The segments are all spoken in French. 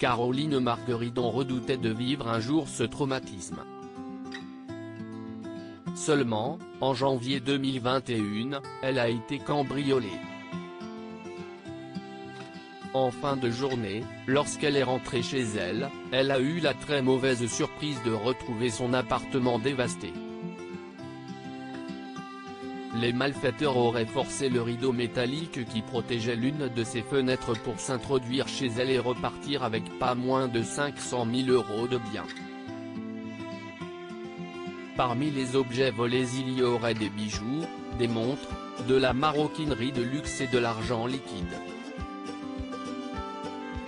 Caroline Margueridon redoutait de vivre un jour ce traumatisme. Seulement, en janvier 2021, elle a été cambriolée. En fin de journée, lorsqu'elle est rentrée chez elle, elle a eu la très mauvaise surprise de retrouver son appartement dévasté. Les malfaiteurs auraient forcé le rideau métallique qui protégeait l'une de ses fenêtres pour s'introduire chez elle et repartir avec pas moins de 500 000 € de biens. Parmi les objets volés il y aurait des bijoux, des montres, de la maroquinerie de luxe et de l'argent liquide.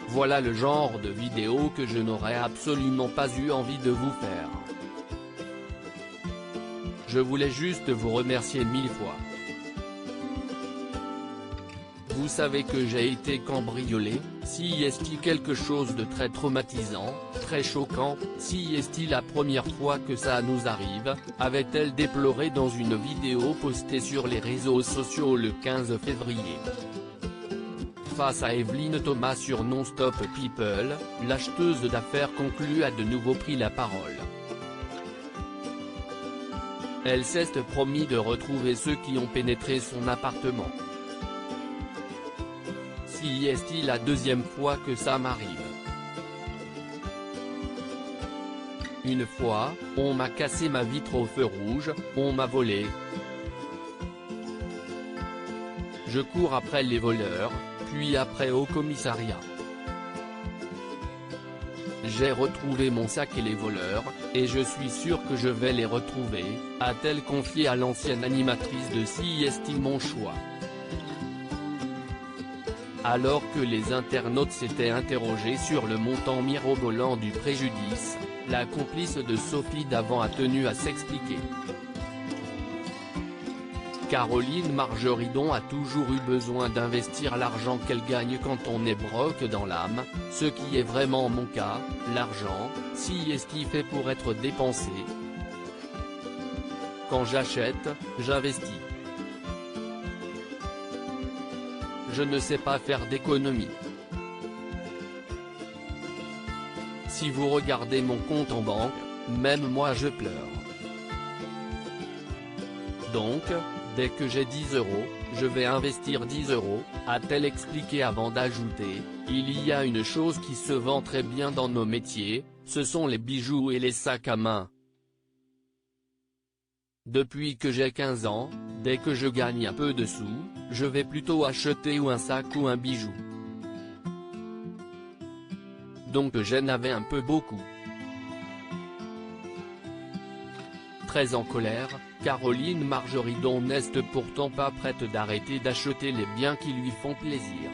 Voilà le genre de vidéo que je n'aurais absolument pas eu envie de vous faire. Je voulais juste vous remercier 1000 fois. Vous savez que j'ai été cambriolé, si est-il quelque chose de très traumatisant, très choquant, si est-il la première fois que ça nous arrive, avait-elle déploré dans une vidéo postée sur les réseaux sociaux le 15 février. Face à Evelyne Thomas sur Non-Stop People, l'acheteuse d'affaires conclue a de nouveau pris la parole. Elle s'est promis de retrouver ceux qui ont pénétré son appartement. Si est-il la deuxième fois que ça m'arrive. Une fois, on m'a cassé ma vitre au feu rouge, on m'a volé. Je cours après les voleurs, puis après au commissariat. J'ai retrouvé mon sac et les voleurs, et je suis sûr que je vais les retrouver, a-t-elle confié à l'ancienne animatrice de Si est-il mon choix. Alors que les internautes s'étaient interrogés sur le montant mirobolant du préjudice, la complice de Sophie Davant a tenu à s'expliquer. Caroline Margueridon a toujours eu besoin d'investir l'argent qu'elle gagne quand on est broke dans l'âme, ce qui est vraiment mon cas. L'argent, si est-il fait pour être dépensé. Quand j'achète, j'investis. Je ne sais pas faire d'économie. Si vous regardez mon compte en banque, même moi je pleure. Donc, dès que j'ai 10 €, je vais investir 10 €, a-t-elle expliqué avant d'ajouter, il y a une chose qui se vend très bien dans nos métiers, ce sont les bijoux et les sacs à main. Depuis que j'ai 15 ans, dès que je gagne un peu de sous, je vais plutôt acheter ou un sac ou un bijou. Donc j'en avais un peu beaucoup. Très en colère, Caroline Margueridon n'est pourtant pas prête d'arrêter d'acheter les biens qui lui font plaisir.